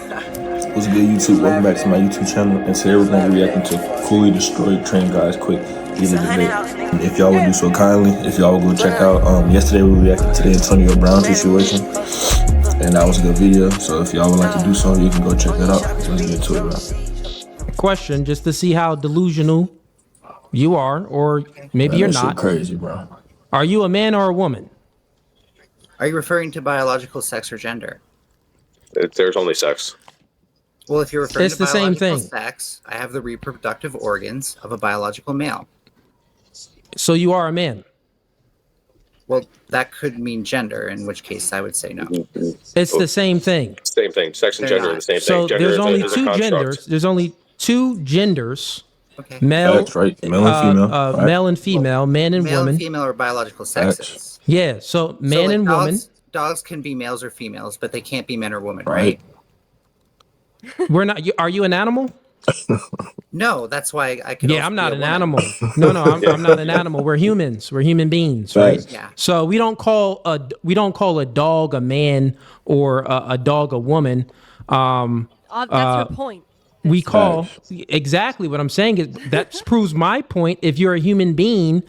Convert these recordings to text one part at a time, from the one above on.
What's good, YouTube? Welcome back to my YouTube channel. And today we're going to be reacting to Cooley DESTROYS Trans Guy's quick heated debate. And if y'all would do so kindly, if y'all would go check out, yesterday we reacted to the Antonio Brown situation. And that was a good video. So if y'all would like to do so, you can go check that out. Let's get to it, bro. Question, just to see how delusional you are, or maybe you're not. Crazy, bro. Are you a man or a woman? Are you referring to biological sex or gender? There's only sex. Well, if you're referring It's to the same biological thing. sex, I have the reproductive organs of a biological male. So you are a man. Well, that could mean gender, in which case I would say no. It's the same thing. Same thing. Sex and gender are the same So thing. Gender there's only is a two construct. genders. There's only two genders. Okay. Male, That's right. Male and female. Right. Male and female, man and Male woman. and female are biological sexes. Yeah. So man like and woman. Dogs can be males or females, but they can't be men or women, right? We're not. Are you an animal? No, that's why I could. Yeah, I'm not an animal. No, I'm not an animal. We're humans. We're human beings, right? Yeah. So we don't call a dog a man or a dog a woman. That's your point. We call exactly what I'm saying is that proves my point. If you're a human being,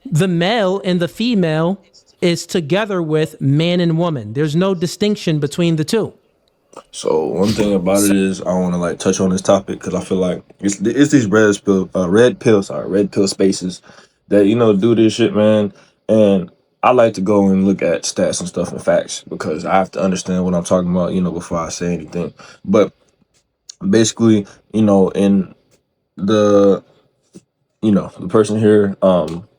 the male and the female is together with man and woman. There's no distinction between the two. So one thing about it is I want to touch on this topic because I feel like it's these red pill spaces that do this shit, man. And I like to go and look at stats and stuff and facts because I have to understand what I'm talking about, before I say anything. But basically, in the the person here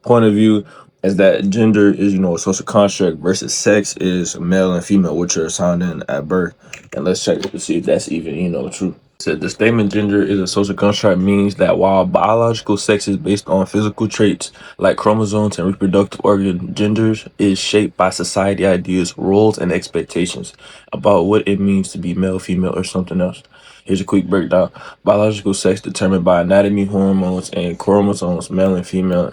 point of view is that gender is a social construct versus sex is male and female, which are assigned in at birth. And let's check to see if that's even true. Said the statement gender is a social construct means that while biological sex is based on physical traits like chromosomes and reproductive organ, genders is shaped by society ideas, roles, and expectations about what it means to be male, female, or something else. Here's a quick breakdown. Biological sex determined by anatomy, hormones, and chromosomes, male and female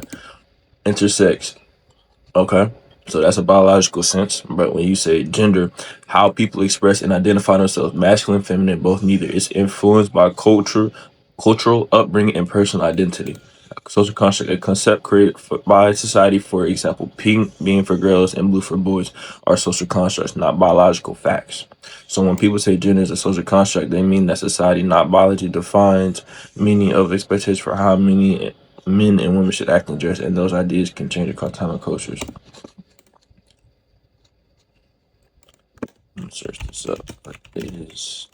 intersex. Okay, so that's a biological sense. But when you say gender, how people express and identify themselves, masculine, feminine, both neither, is influenced by cultural upbringing, and personal identity. Social construct, a concept created by society. For example, pink being for girls and blue for boys are social constructs, not biological facts. So when people say gender is a social construct, they mean that society, not biology, defines meaning of expectations for how many men and women should act and dress, and those ideas can change across time and cultures. Let me search this up. It is.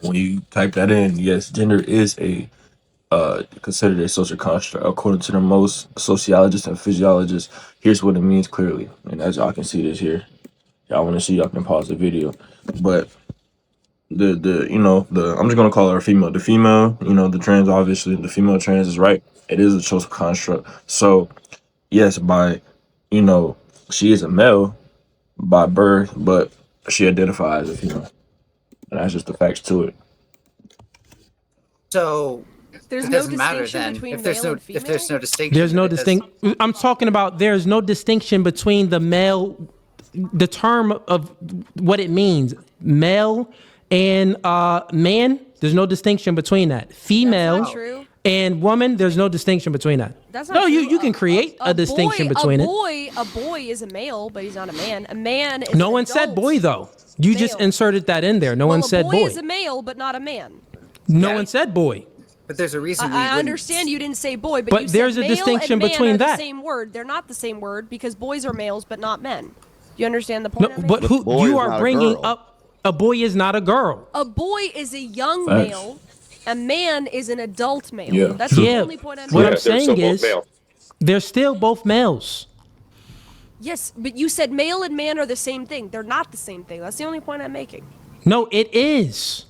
When you type that in, yes, gender is considered a social construct. According to the most sociologists and physiologists, here's what it means clearly. And as y'all can see this here, y'all want to see, y'all can pause the video. But I'm just gonna call her a female. The female, the trans, obviously, the female trans is right. It is a social construct. So yes, she is a male by birth, but she identifies as a female. And that's just the facts to it. So there's it no doesn't matter distinction then between if there's male no and female? if there's no distinction. There's no distinction. I'm talking about there's no distinction between the male, the term of what it means, male and man. There's no distinction between that. Female That's not true. And woman, there's no distinction between that. That's not no, true. you can create a distinction between it. A boy is a male, but he's not a man. A man is No an one said adult boy though. You just male. inserted that in there. No one said boy. boy. Is a male, but not a man. No one said boy. But there's a reason. I understand you didn't say boy, but you there's said a male distinction and man between are that. the same word. They're not the same word because boys are males, but not men. Do you understand the point? No, but who you are bringing up? A boy is not a girl. A boy is a young Facts. male. A man is an adult male. Yeah. That's the only point I'm What making. I'm saying is, they're still both males. Yes, but you said male and man are the same thing. They're not the same thing. That's the only point I'm making. No, it is.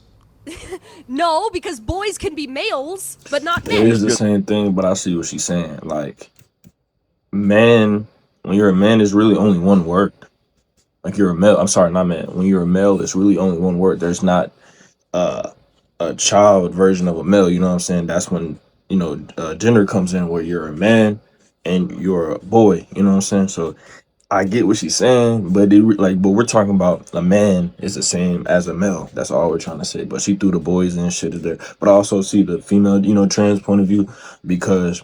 No, because boys can be males, but not men. It is the same thing, but I see what she's saying. Like, man, when you're a man, is really only one word. Like, you're a male. I'm sorry, not man. When you're a male, it's really only one word. There's not uh, a child version of a male. You know what I'm saying? That's when gender comes in, where you're a man and you're a boy. You know what I'm saying? So I get what she's saying, but but we're talking about a man is the same as a male. That's all we're trying to say. But she threw the boys and shit in there. But I also see the female, trans point of view, because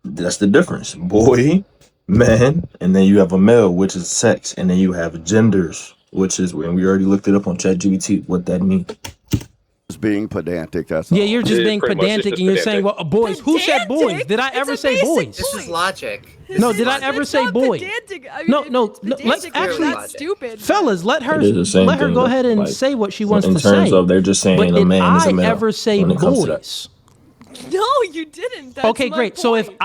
that's the difference. Boy, man, and then you have a male, which is sex, and then you have genders, which is when we already looked it up on ChatGPT what that means. Being pedantic, that's Yeah, all. you're just Yeah, being pretty much, it's pedantic, just and you're saying, pedantic. well, boys. Who said boys? Pedantic? Did I It's ever a say basic boys? This is logic. No, did I ever It's say not boy? pedantic. I mean, No, it's no, pedantic, let's but actually- that's stupid. Fellas, let her It is the same thing, go though. ahead and Like, say what she wants in to terms say. of they're just saying But a did man is a I male ever say when it comes to that. boys? No, you didn't. That's Okay, my great. So if point.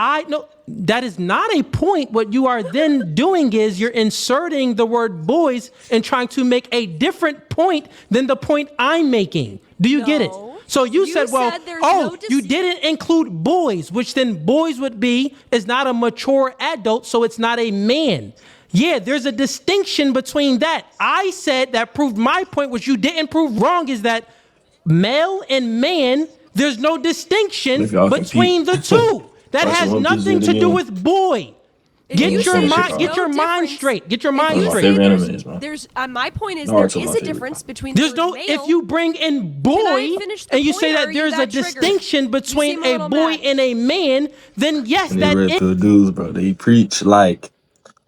that is not a point. What you are then doing is you're inserting the word boys and trying to make a different point than the point I'm making. Do you get it? No. So you You said, well, said there's oh, no you didn't include boys, which then boys would be is not a mature adult, so it's not a man. Yeah, there's a distinction between that. I said that proved my point, which you didn't prove wrong, is that male and man, there's no distinction If y'all between the compete. two. That Alright, so has what nothing is to it do again? with boy. If Get you your say mind, there's get your no mind difference- straight. Get your if mind you my straight. say favorite there's- anime is, man. There's my point is Naruto's there my is a favorite. difference between There's the no, word if male. you bring in boy I finish the and you point, say or are that you there's a that triggered? distinction You between seem a a little boy mad. and a man, then yes, And these that red is. pill dudes, bro, they preach like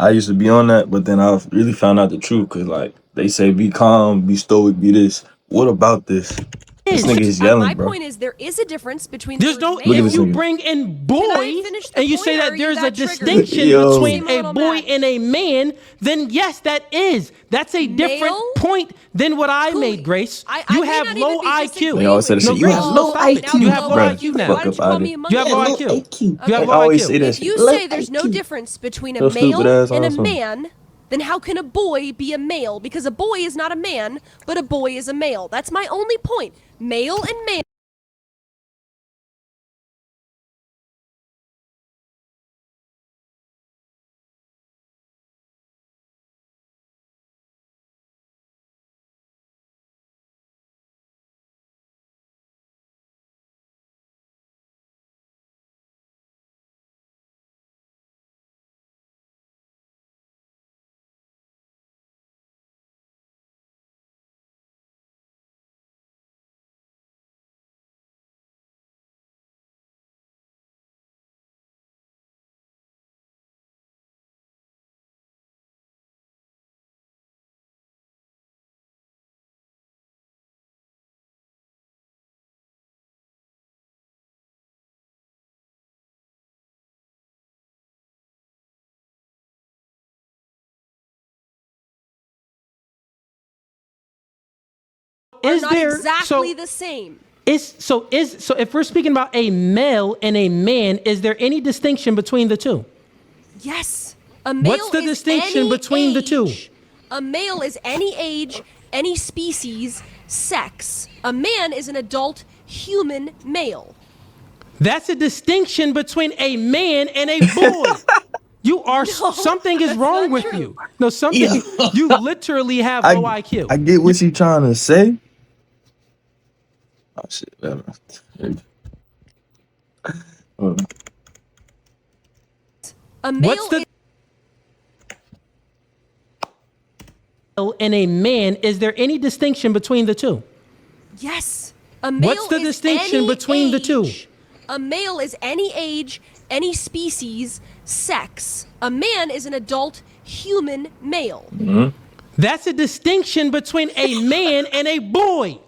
I used to be on that, but then I really found out the truth because like they say be calm, be stoic, be this. What about this? This nigga is yelling, My bro. point is there is a difference between There's the no, word Look at if this you nigga. bring in boy I finish the and you point, say or are that you there's a that triggered? distinction Yo. between Seem a a little boy mad. and a man, then yes, that's a different Male? point than what I Cooley, made, Grace. I You may have not low even be IQ. disagreeing They always say with that No, shit. You Grace, have Oh, low stop it. IQ. Now You have low low IQ now. Why Fuck don't up you call outta me a here. monkey? You have low IQ. IQ. You have Okay. low I always IQ. say that If shit. you Low say there's no IQ. difference between a Yo, stupid male ass and a asshole. man, then how can a boy be a male? Because a boy is not a man, but a boy is a male. That's my only point. Male and male. Are Is not there exactly the same. so if we're speaking about a male and a man, is there any distinction between the two? Yes. A male What's the is distinction any between the two? age. A male is any age, any species, sex. A man is an adult human male. That's a distinction between a man and a boy. You are something is that's wrong not with true. you. No, something Yeah. you literally have low IQ. I get what you trying to say. Oh shit, man. A male What's the and a man, is there any distinction between the two? Yes. A male What's the is distinction any between the two? age. A male is any age, any species, sex. A man is an adult human male. That's a distinction between a man and a boy.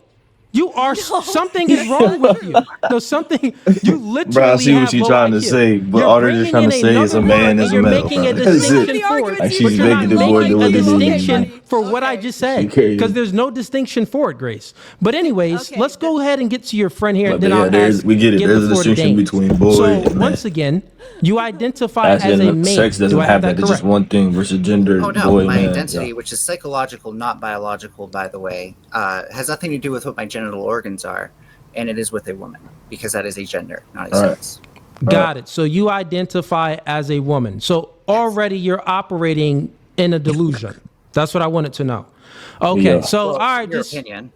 You are something is wrong with you. No, something you literally Bro, I see have what she's low trying IQ. to say, but You're all they're just bringing trying to in say is a another man word is and a you're male, making bro. a That's it. distinction The for arguments it, Like you she's but you're making not the boy making do a what it is. distinction Okay, for what I okay. just said crazy. because there's no distinction for it, Grace. But anyways, Okay, let's go ahead and get to your friend here, But and then yeah, I'll there's- we get it. give There's the a floor to distinction Dane. between boy So and man. once again, you identify As as in a male. sex doesn't Do I have have that. that It's just correct? one thing versus gender, Oh no, boy, my man. identity, Yeah. which is psychological, not biological, by the way, has nothing to do with what my genital organs are, and it is with a woman because that is a gender, not a All right. sex. Got it. So you identify as a woman. So already you're operating in a delusion. That's what I wanted to know. Okay, Yeah. so Well, all right, your just opinion.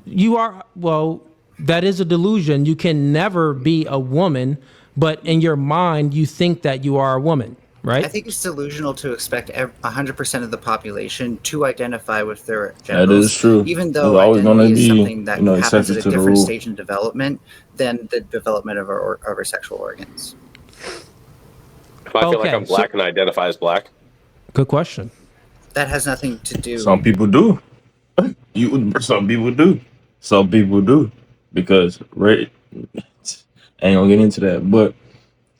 you are well. That is a delusion. You can never be a woman, but in your mind, you think that you are a woman, right? I think it's delusional to expect 100% of the population to identify with their That is genitals, true. even There's though always gonna identity is be, something that you know, happens at exceptions a to the different rule. stage in development than the development of our sexual organs. If I feel like Okay, I'm black and I identify as black, Good question. That has nothing to do. Some people do. Some people do. Some people do. Because right, ain't gonna get into that. But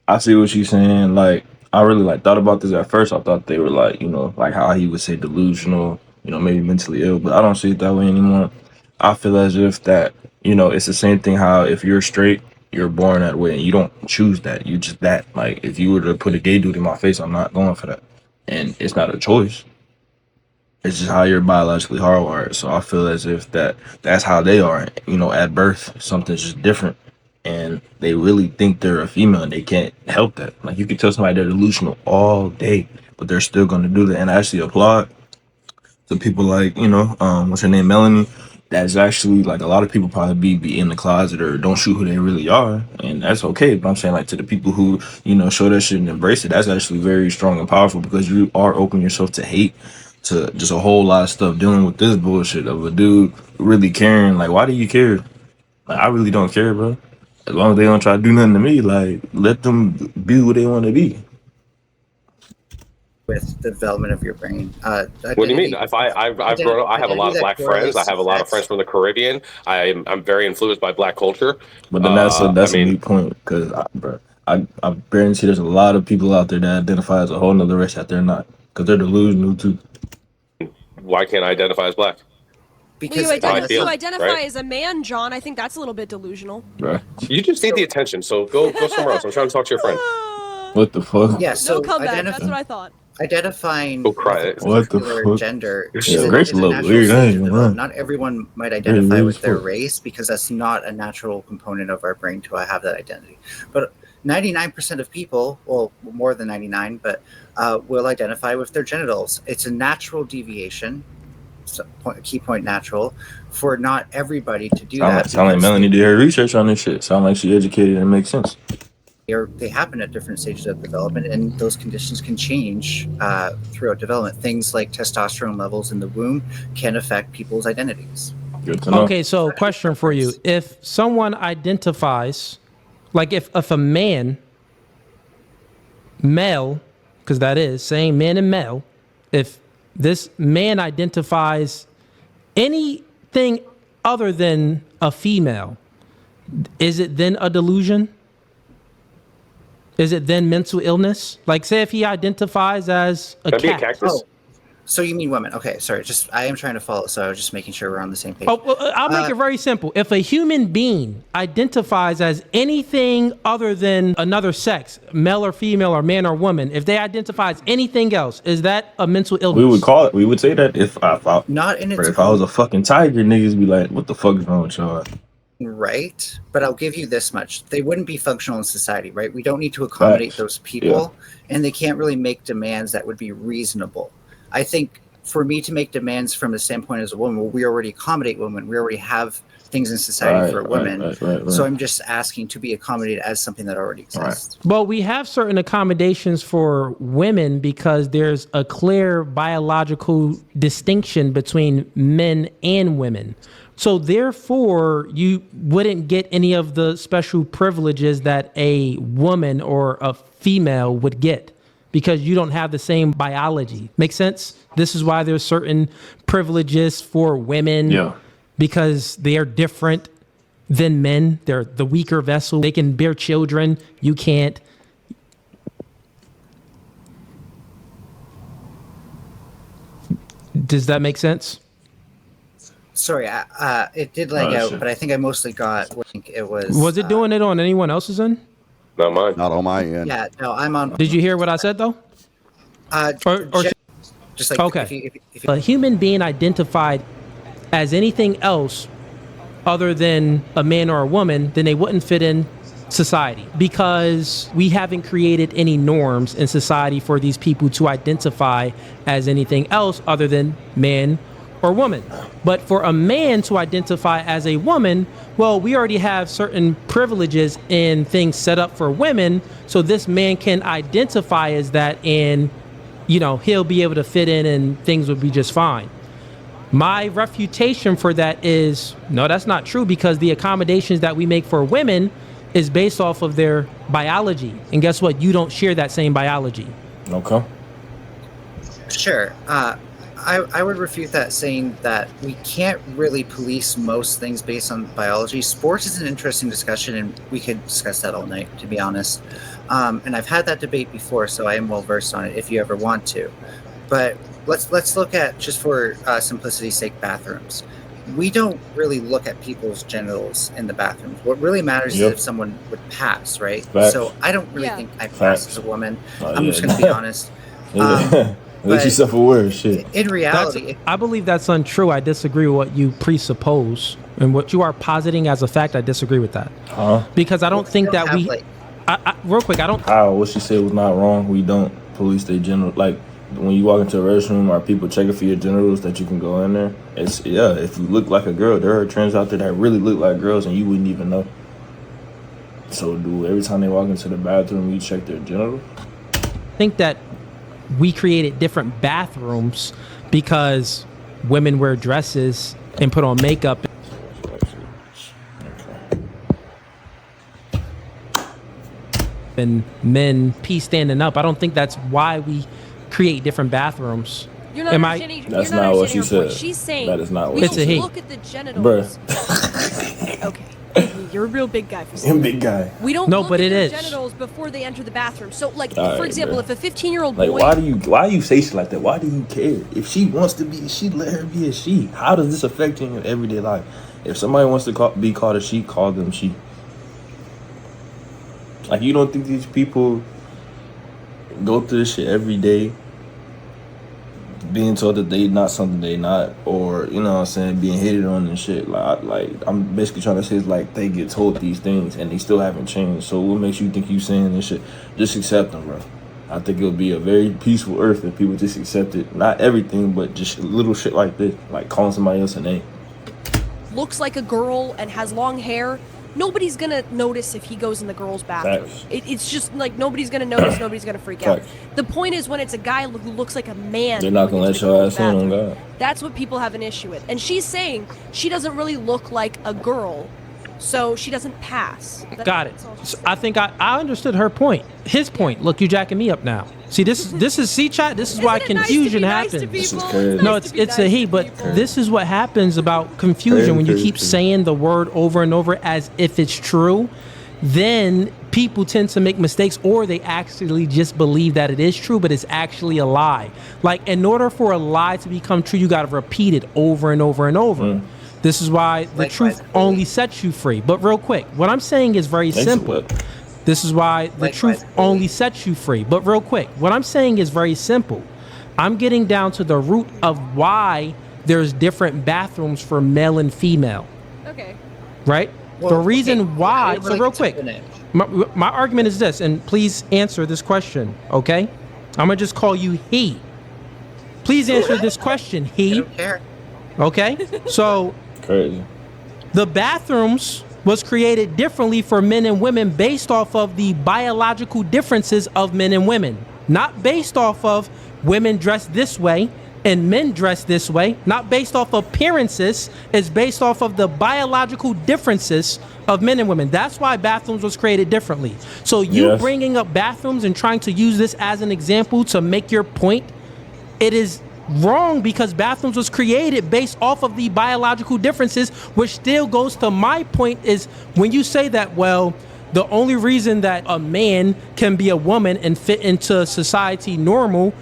I see what she's saying. Like, I really like thought about this at first. I thought they were like, you know, like how he would say delusional, you know, maybe mentally ill, but I don't see it that way anymore. I feel as if that, you know, it's the same thing how if you're straight, you're born that way and you don't choose that. You just that. Like, if you were to put a gay dude in my face, I'm not going for that. And it's not a choice. It's just how you're biologically hardwired. So I feel as if that's how they are. You know, at birth, something's just different, and they really think they're a female, and they can't help that. Like, you can tell somebody they're delusional all day, but they're still going to do that. And I actually applaud to people like, you know, what's her name, Melanie. That's actually like a lot of people probably be in the closet or don't shoot who they really are, and that's okay. But I'm saying, like, to the people who, you know, show that shit and embrace it, that's actually very strong and powerful because you are opening yourself to hate, to just a whole lot of stuff, dealing with this bullshit of a dude really caring. Like, why do you care? Like, I really don't care, bro. As long as they don't try to do nothing to me, like, let them be who they want to be. With the development of your brain. what do you mean? If I've grown up, I have a lot of black friends. I have a lot of friends from the Caribbean. I'm very influenced by black culture. But then that's I a mean, moot point because I guarantee there's a lot of people out there that identify as a whole nother race that they're not because they're delusional too. why can't I identify as black? Because you feel, identify right? as a man, John. I think that's a little bit delusional. Right? You just need the attention, so go somewhere else. I'm trying to talk to your friend. What the fuck? yeah, so No comeback. That's what I thought. identifying Go cry. with a What the particular fuck? gender Yeah, is Grace a little natural weird, stage I of ain't gonna development. lie. Not everyone might Very identify weird with as their fuck. race because that's not a natural component of our brain to have that identity. But 99% of people, well, more than 99, but will identify with their genitals. It's a natural deviation. So key point natural for not everybody to do that. Sound like because Melanie did her research on this shit. Sound like she educated and it makes sense. they happen at different stages of development, and those conditions can change throughout development. Things like testosterone levels in the womb can affect people's identities. Good to know. Okay, so question for you. If someone identifies, like if a man, male, because that is saying man and male, if this man identifies anything other than a female, is it then a delusion? Is it then mental illness? Like, say if he identifies as a Can I be a cat. cactus? Oh, so you mean women? Okay, sorry. Just I am trying to follow, so I was just making sure we're on the same page. Oh, well, I'll make it very simple. If a human being identifies as anything other than another sex, male or female or man or woman, if they identify as anything else, is that a mental illness? We would say that if I Not in its was a fucking tiger, niggas be like, what the fuck is wrong with y'all? right, but I'll give you this much: they wouldn't be functional in society, right? We don't need to accommodate Facts. those people, and they can't really make demands that would be reasonable. I think for me to make demands from the standpoint as a woman, well, we already accommodate women. We already have things in society for women. Right. So I'm just asking to be accommodated as something that already exists. Well, we have certain accommodations for women because there's a clear biological distinction between men and women. So therefore, you wouldn't get any of the special privileges that a woman or a female would get because you don't have the same biology. Make sense? This is why there's certain privileges for women. Yeah. Because they are different than men. They're the weaker vessel. They can bear children. You can't. Does that make sense? Sorry, it did lag out, shit. but I think I mostly got. I think it was. Was it doing it on anyone else's end? Not mine. Not on my end. Yeah, no, I'm on. Did you hear what I said though? Or Just like okay. if you, A human being identified as anything else other than a man or a woman, then they wouldn't fit in society, because we haven't created any norms in society for these people to identify as anything else other than man or woman. But for a man to identify as a woman, well, we already have certain privileges and things set up for women, so this man can identify as that, and you know, he'll be able to fit in and things will be just fine. My refutation for that is, no, that's not true, because the accommodations that we make for women is based off of their biology. And guess what? You don't share that same biology. Okay. Sure. I would refute that, saying that we can't really police most things based on biology. Sports is an interesting discussion, and we could discuss that all night, to be honest. And I've had that debate before, so I am well versed on it if you ever want to. But let's look at, just for simplicity's sake, bathrooms. We don't really look at people's genitals in the bathrooms. What really matters is if someone would pass, right? Facts. So I don't really think I pass Facts. as a woman. Oh, I'm just going to be honest. Let yourself aware, shit. In reality, I believe that's untrue. I disagree with what you presuppose, and what you are positing as a fact. I disagree with that. Because I don't think that we. Real quick, I don't. How what she said was not wrong. We don't police their general. Like when you walk into a restroom, or people checking for your genitals, that you can go in there. It's if you look like a girl, there are trends out there that really look like girls, and you wouldn't even know. So, every time they walk into the bathroom, you check their genitals? I think that we created different bathrooms because women wear dresses and put on makeup. And men pee standing up. I don't think that's why we create different bathrooms. You're not understanding. That's you're not what she understanding her point. said. She's saying That is not what we she don't said. look at the genitals. Okay, you're a real big guy for saying Big guy. we don't No, look but at it their is. genitals before they enter the bathroom. So, like, All for right, example, bro. if a 15-year-old Like, boy, why do you say shit like that? Why do you care? If she wants to be a she, let her be a she. How does this affect you in your everyday life? If somebody wants to be called a she, call them she. Like, you don't think these people go through this shit every day, being told that they not something they not, or, you know what I'm saying, being hated on and shit. Like I'm basically trying to say, is like, they get told these things and they still haven't changed. So what makes you think you saying this shit? Just accept them, bro. I think it'll be a very peaceful earth if people just accept it. Not everything, but just little shit like this, like calling somebody else a name. looks like a girl and has long hair, nobody's gonna notice if he goes in the girl's bathroom. It's just like nobody's gonna notice, nobody's gonna freak out. The point is, when it's a guy who looks like a man, they're not gonna let your ass in on God. That's what people have an issue with. And she's saying she doesn't really look like a girl, so she doesn't pass. Got it. So I think I understood her point. His point. Look, you jacking me up now. See, this is C-chat. This is why confusion happens. This is crazy. No, it's a he, but this is what happens about confusion when you keep saying the word over and over as if it's true. Then people tend to make mistakes, or they actually just believe that it is true, but it's actually a lie. Like, in order for a lie to become true, you got to repeat it over and over and over. This is why the truth only sets you free. But real quick, what I'm saying is very simple. This is why the truth only sets you free. But real quick, what I'm saying is very simple. I'm getting down to the root of why there's different bathrooms for male and female. Okay. Right? Well, the reason okay, why, yeah, so real quick, my argument is this, and please answer this question, okay? I'm going to just call you he. Please answer this question, he. I don't care. Okay? So, Crazy. the bathrooms was created differently for men and women based off of the biological differences of men and women. Not based off of women dress this way and men dress this way. Not based off appearances. It's based off of the biological differences of men and women. That's why bathrooms was created differently. So you bringing up bathrooms and trying to use this as an example to make your point, it is wrong, because bathrooms was created based off of the biological differences, which still goes to my point is when you say that, well, the only reason that a man can be a woman and fit into society normal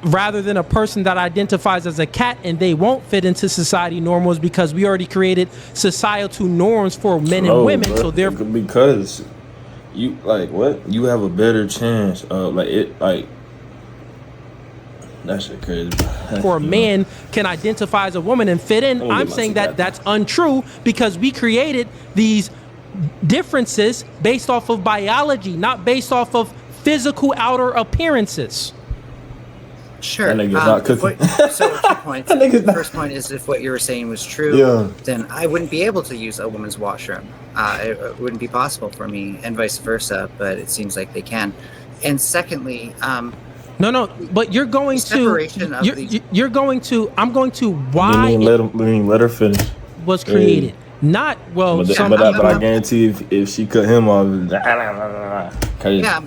rather than a person that identifies as a cat and they won't fit into society normal is because we already created societal norms for men and women. Bro, so they're because you like what? You have a better chance of that shit crazy. for a man can identify as a woman and fit in. I'm saying that that's untrue because we created these differences based off of biology, not based off of physical outer appearances. Sure. That nigga's not cooking. So 2 points. The first point is, if what you were saying was true, then I wouldn't be able to use a woman's washroom. It wouldn't be possible for me, and vice versa. But it seems like they can. And secondly, no, but you're going to. You're going to. I'm going to. Why? Let her finish. Was created. Not well. But I guarantee if she cut him off,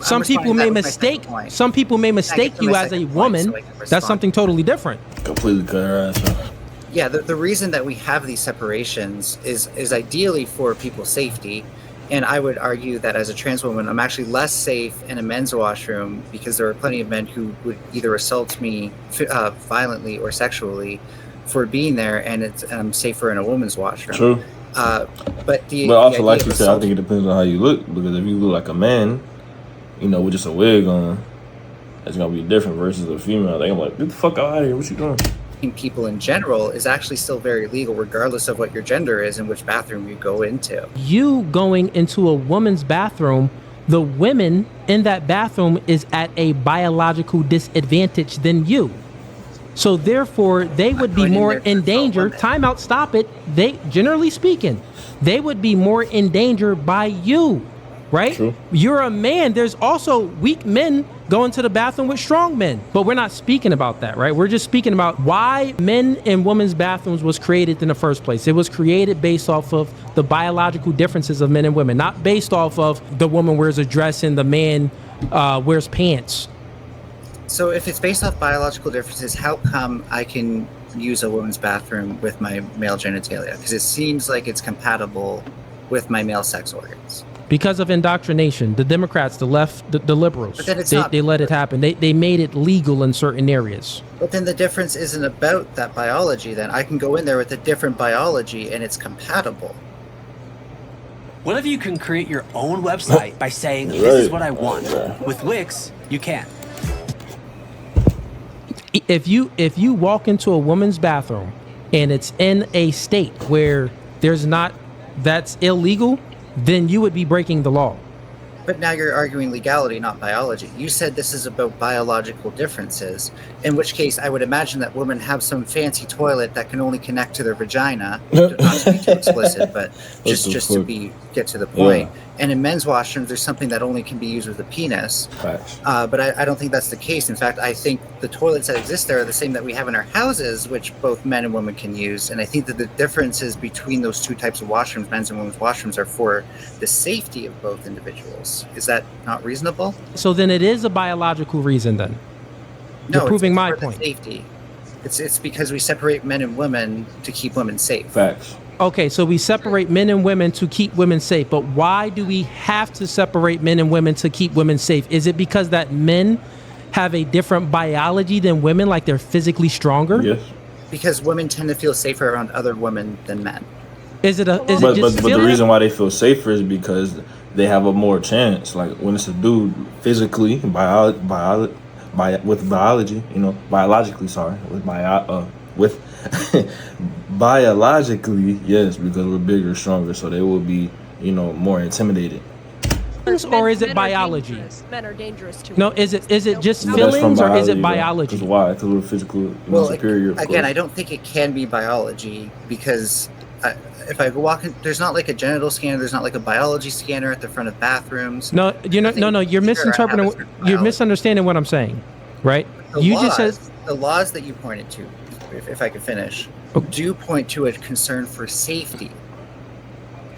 some people may mistake. Some people may mistake you as a woman. That's something totally different. Completely cut her ass off. Yeah, the reason that we have these separations is ideally for people's safety. And I would argue that as a trans woman, I'm actually less safe in a men's washroom because there are plenty of men who would either assault me violently or sexually for being there, and I'm safer in a woman's washroom. True. But also, like you said, I think it depends on how you look, because if you look like a man, with just a wig on, it's gonna be different versus a female. I'm like, get the fuck out of here! What you doing? People in general is actually still very legal, regardless of what your gender is and which bathroom you go into. You going into a woman's bathroom, the women in that bathroom is at a biological disadvantage than you. So therefore, they would be more in danger. Time out, stop it. Generally speaking, they would be more in danger by you, right? True. You're a man. There's also weak men going to the bathroom with strong men, but we're not speaking about that, right? We're just speaking about why men and women's bathrooms was created in the first place. It was created based off of the biological differences of men and women, not based off of the woman wears a dress and the man wears pants. So if it's based off biological differences, how come I can use a woman's bathroom with my male genitalia? Because it seems like it's compatible with my male sex organs. Because of indoctrination, the Democrats, the left, the liberals, they let it happen. They made it legal in certain areas. But then the difference isn't about that biology. Then I can go in there with a different biology and it's compatible. What if you can create your own website by saying, this is what I want? With Wix, you can. If you walk into a woman's bathroom and it's in a state where that's illegal, then you would be breaking the law. But now you're arguing legality, not biology. You said this is about biological differences, in which case I would imagine that women have some fancy toilet that can only connect to their vagina. Not to be too explicit, but just to get to the point. Yeah. And in men's washrooms, there's something that only can be used with a penis. But I don't think that's the case. In fact, I think the toilets that exist there are the same that we have in our houses, which both men and women can use. And I think that the differences between those two types of washrooms, men's and women's washrooms, are for the safety of both individuals. Is that not reasonable? So then it is a biological reason then? No, you're proving my point. Safety. It's because we separate men and women to keep women safe. Facts. Okay, so we separate men and women to keep women safe, but why do we have to separate men and women to keep women safe? Is it because that men have a different biology than women, like they're physically stronger? Yes. Because women tend to feel safer around other women than men. But the reason why they feel safer is because they have a more chance. Like when it's a dude, physically, biologically, biologically, yes, because we're bigger, stronger, so they will be, more intimidated. Or is it biology? Men are dangerous too. No, is it just feelings or is it biology? Because why? Because we're physically superior. Again, I don't think it can be biology because if I walk in, there's not like a genital scanner, there's not like a biology scanner at the front of bathrooms. No, you're misinterpreting. You're misunderstanding what I'm saying, right? Just said the laws that you pointed to, if I could finish, do point to a concern for safety.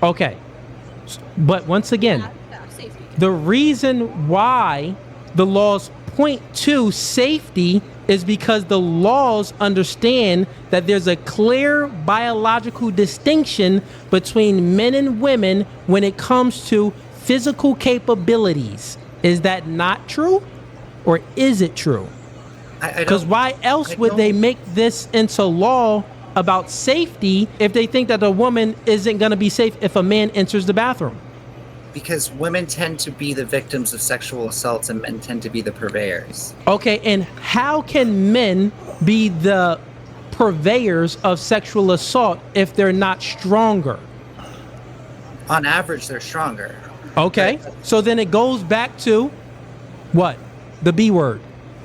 Okay, but once again, the reason why the laws point to safety is because the laws understand that there's a clear biological distinction between men and women when it comes to physical capabilities. Is that not true? Or is it true? Because why else would they make this into law about safety if they think that a woman isn't going to be safe if a man enters the bathroom? Because women tend to be the victims of sexual assaults and men tend to be the purveyors. Okay, and how can men be the purveyors of sexual assault if they're not stronger? on average, they're stronger. Okay, so then it goes back to what? The B word.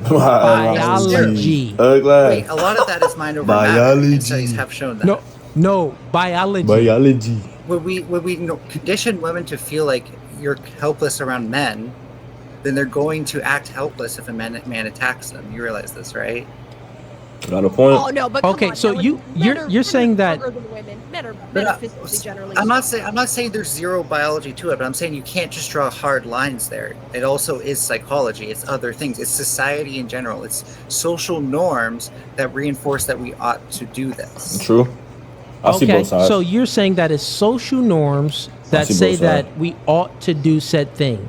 Biology. Wait, a lot of that is mind over matter. And studies have shown that. No, biology. Biology. When we condition women to feel like you're helpless around men, then they're going to act helpless if a man attacks them. You realize this, right? Got a point. Oh no, but come okay, on, so now, you're saying that men are metaphysically generally. I'm not saying there's zero biology to it, but I'm saying you can't just draw hard lines there. It also is psychology. It's other things. It's society in general. It's social norms that reinforce that we ought to do this. True. I see both sides. So you're saying that it's social norms that say that we ought to do said thing.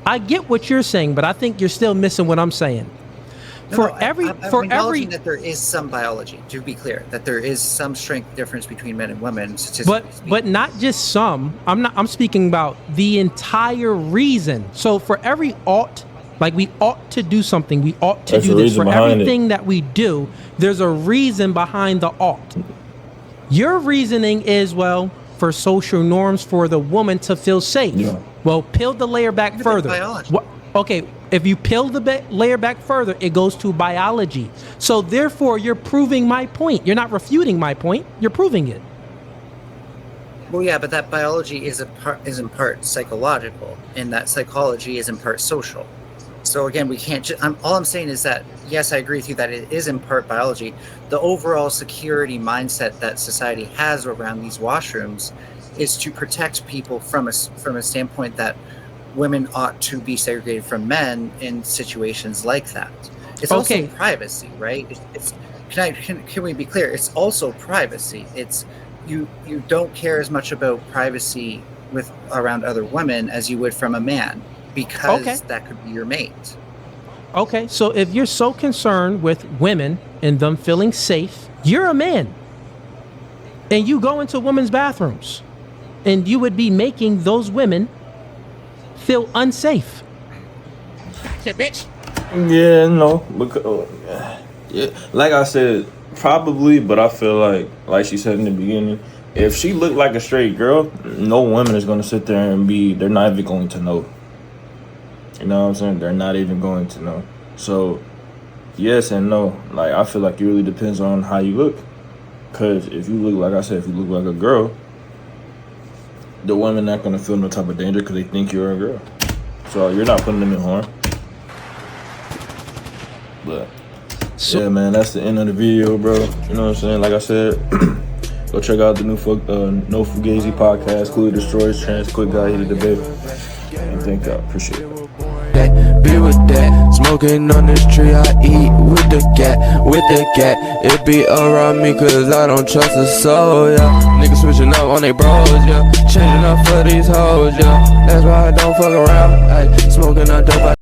I get what you're saying, but I think you're still missing what I'm saying. I'm acknowledging that there is some biology, to be clear, that there is some strength difference between men and women. But not just some. I'm speaking about the entire reason. So for every ought, like we ought to do something, we ought to do this. For everything that we do, there's a reason behind the ought. Your reasoning is, well, for social norms for the woman to feel safe. Yeah. Well, peel the layer back further. Okay, if you peel the layer back further, it goes to biology. So therefore, you're proving my point. You're not refuting my point. You're proving it. Well, yeah, but that biology is in part psychological, and that psychology is in part social. So again, we can't. All I'm saying is that yes, I agree with you that it is in part biology. The overall security mindset that society has around these washrooms is to protect people from a standpoint that women ought to be segregated from men in situations like that. It's also privacy, right? Can we be clear? It's also privacy. It's you don't care as much about privacy around other women as you would from a man, because that could be your mate. Okay, so if you're so concerned with women and them feeling safe, you're a man. And you go into women's bathrooms and you would be making those women feel unsafe. Shit, bitch. Yeah, no. Because, yeah, like I said, probably, but I feel like she said in the beginning, if she looked like a straight girl, no woman is going to sit there and they're not even going to know. You know what I'm saying? They're not even going to know. So, yes and no. Like, I feel like it really depends on how you look. Because if you look, like I said, if you look like a girl, the women not going to feel no type of danger because they think you're a girl. So, you're not putting them in harm. But, yeah, man, that's the end of the video, bro. You know what I'm saying? Like I said, go check out the new No FUGAZEE podcast, Cooley DESTROYS Trans Guy, he the debate. And thank God. Appreciate it. Be with that, smoking on this tree, I eat with the cat, it be around me cause I don't trust a soul, yeah. Niggas switching up on they bros, yeah. Changing up for these hoes, yeah. That's why I don't fuck around, ay. Smoking on dope.